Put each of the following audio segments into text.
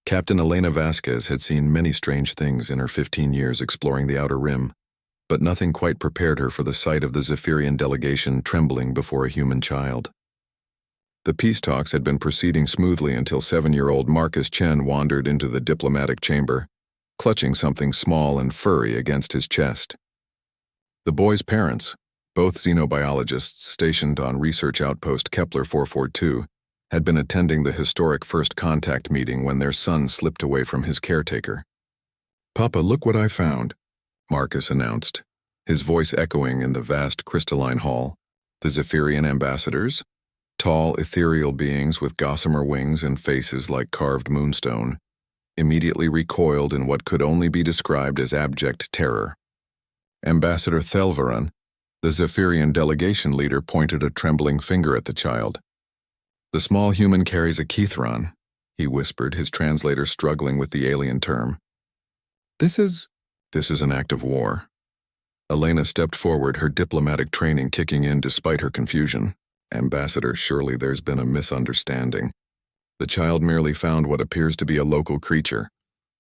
Captain Elena Vasquez had seen many strange things in her 15 years exploring the Outer Rim, but nothing quite prepared her for the sight of the Zephyrian delegation trembling before a human child. The peace talks had been proceeding smoothly until 7-year-old Marcus Chen wandered into the diplomatic chamber, clutching something small and furry against his chest. The boy's parents, both xenobiologists stationed on research outpost Kepler 442, had been attending the historic first contact meeting when their son slipped away from his caretaker. "Papa, look what I found," Marcus announced, his voice echoing in the vast crystalline hall. The Zephyrian ambassadors, tall, ethereal beings with gossamer wings and faces like carved moonstone, immediately recoiled in what could only be described as abject terror. Ambassador Thelvaran, the Zephyrian delegation leader, pointed a trembling finger at the child. "The small human carries a Kithron," he whispered, his translator struggling with the alien term. This is an act of war." Elena stepped forward, her diplomatic training kicking in despite her confusion. "Ambassador, surely there's been a misunderstanding. The child merely found what appears to be a local creature."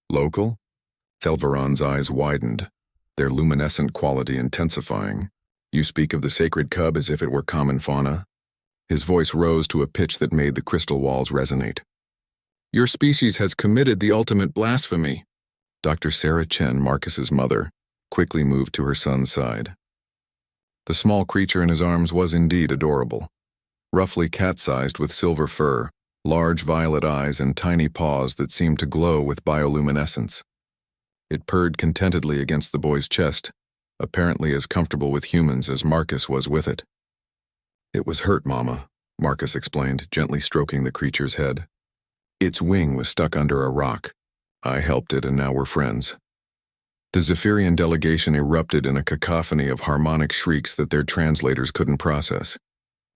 "Local?" Thelvaran's eyes widened, their luminescent quality intensifying. "You speak of the sacred cub as if it were common fauna?" His voice rose to a pitch that made the crystal walls resonate. "Your species has committed the ultimate blasphemy." Dr. Sarah Chen, Marcus's mother, quickly moved to her son's side. The small creature in his arms was indeed adorable. Roughly cat-sized with silver fur, large violet eyes, and tiny paws that seemed to glow with bioluminescence. It purred contentedly against the boy's chest, apparently as comfortable with humans as Marcus was with it. "It was hurt, Mama," Marcus explained, gently stroking the creature's head. "Its wing was stuck under a rock. I helped it, and now we're friends." The Zephyrian delegation erupted in a cacophony of harmonic shrieks that their translators couldn't process.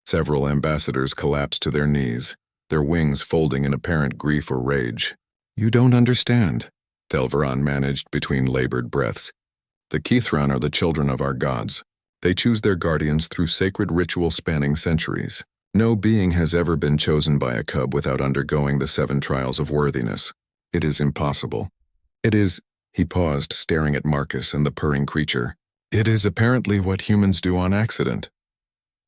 Several ambassadors collapsed to their knees, their wings folding in apparent grief or rage. "You don't understand," Thelvaran managed between labored breaths. "The Kithron are the children of our gods. They choose their guardians through sacred ritual spanning centuries. No being has ever been chosen by a cub without undergoing the 7 trials of worthiness. It is impossible. It is—" He paused, staring at Marcus and the purring creature. "It is apparently what humans do on accident."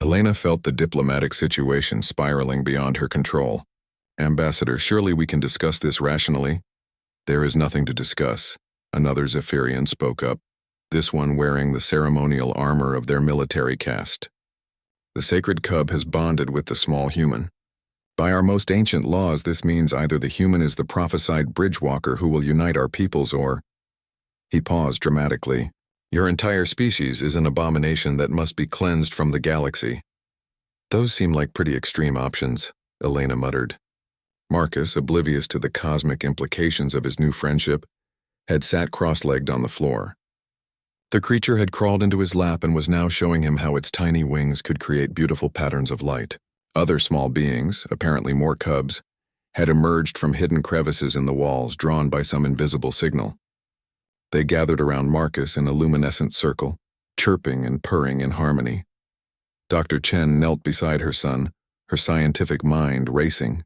Elena felt the diplomatic situation spiraling beyond her control. "Ambassador, surely we can discuss this rationally?" "There is nothing to discuss," another Zephyrian spoke up, this one wearing the ceremonial armor of their military caste. "The sacred cub has bonded with the small human. By our most ancient laws, this means either the human is the prophesied bridgewalker who will unite our peoples or—" He paused dramatically. "Your entire species is an abomination that must be cleansed from the galaxy." "Those seem like pretty extreme options," Elena muttered. Marcus, oblivious to the cosmic implications of his new friendship, had sat cross-legged on the floor. The creature had crawled into his lap and was now showing him how its tiny wings could create beautiful patterns of light. Other small beings, apparently more cubs, had emerged from hidden crevices in the walls, drawn by some invisible signal. They gathered around Marcus in a luminescent circle, chirping and purring in harmony. Dr. Chen knelt beside her son, her scientific mind racing.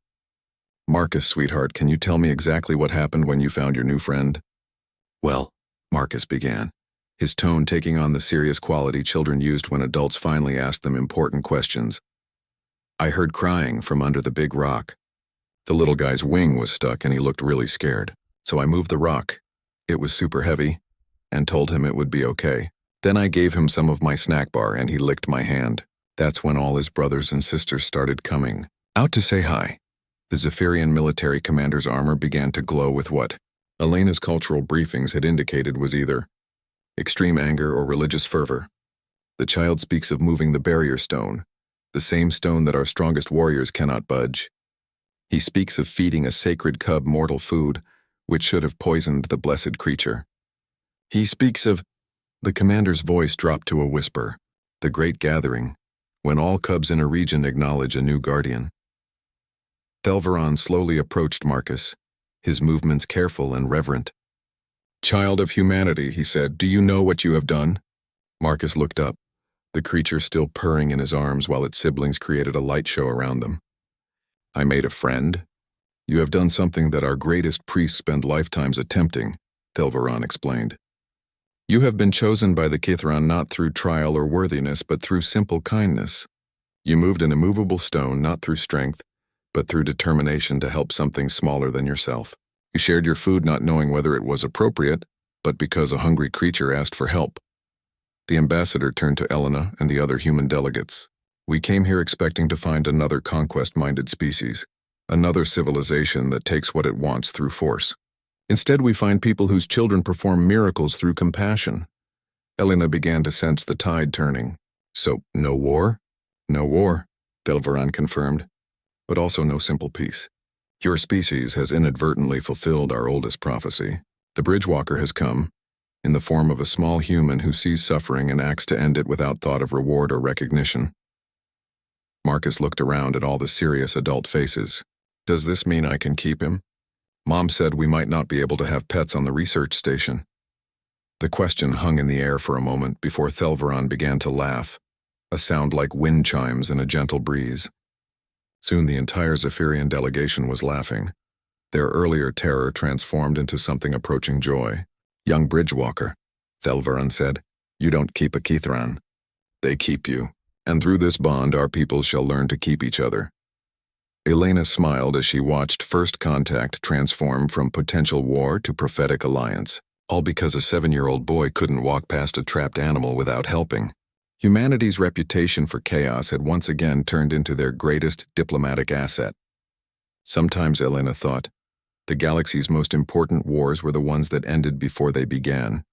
"Marcus, sweetheart, can you tell me exactly what happened when you found your new friend?" "Well," Marcus began, his tone taking on the serious quality children used when adults finally asked them important questions. "I heard crying from under the big rock. The little guy's wing was stuck and he looked really scared. So I moved the rock. It was super heavy, and told him it would be okay. Then I gave him some of my snack bar and he licked my hand. That's when all his brothers and sisters started coming out to say hi." The Zephyrian military commander's armor began to glow with what Elena's cultural briefings had indicated was either extreme anger or religious fervor. "The child speaks of moving the barrier stone, the same stone that our strongest warriors cannot budge. He speaks of feeding a sacred cub mortal food, which should have poisoned the blessed creature. He speaks of—" The commander's voice dropped to a whisper. "The great gathering, when all cubs in a region acknowledge a new guardian." Thelvaran slowly approached Marcus, his movements careful and reverent. "Child of humanity," he said, "do you know what you have done?" Marcus looked up, the creature still purring in his arms while its siblings created a light show around them. "I made a friend. You have done something that our greatest priests spend lifetimes attempting, Thelvaron explained. You have been chosen by the Kithran not through trial or worthiness, but through simple kindness. You moved an immovable stone not through strength, but through determination to help something smaller than yourself. You shared your food not knowing whether it was appropriate, but because a hungry creature asked for help. The ambassador turned to Elena and the other human delegates. We came here expecting to find another conquest-minded species, another civilization that takes what it wants through force. Instead, we find people whose children perform miracles through compassion. Elena began to sense the tide turning. So, no war? No war, Thelvaron confirmed, but also no simple peace. Your species has inadvertently fulfilled our oldest prophecy. The Bridgewalker has come, in the form of a small human who sees suffering and acts to end it without thought of reward or recognition. Marcus looked around at all the serious adult faces. Does this mean I can keep him? Mom said we might not be able to have pets on the research station. The question hung in the air for a moment before Thelvaron began to laugh, a sound like wind chimes in a gentle breeze. Soon the entire Zephyrian delegation was laughing. Their earlier terror transformed into something approaching joy. Young Bridgewalker, Thelvaron said, you don't keep a Kithran. They keep you, and through this bond our peoples shall learn to keep each other. Elena smiled as she watched First Contact transform from potential war to prophetic alliance, all because a 7-year-old boy couldn't walk past a trapped animal without helping. Humanity's reputation for chaos had once again turned into their greatest diplomatic asset. Sometimes, Elena thought, the galaxy's most important wars were the ones that ended before they began.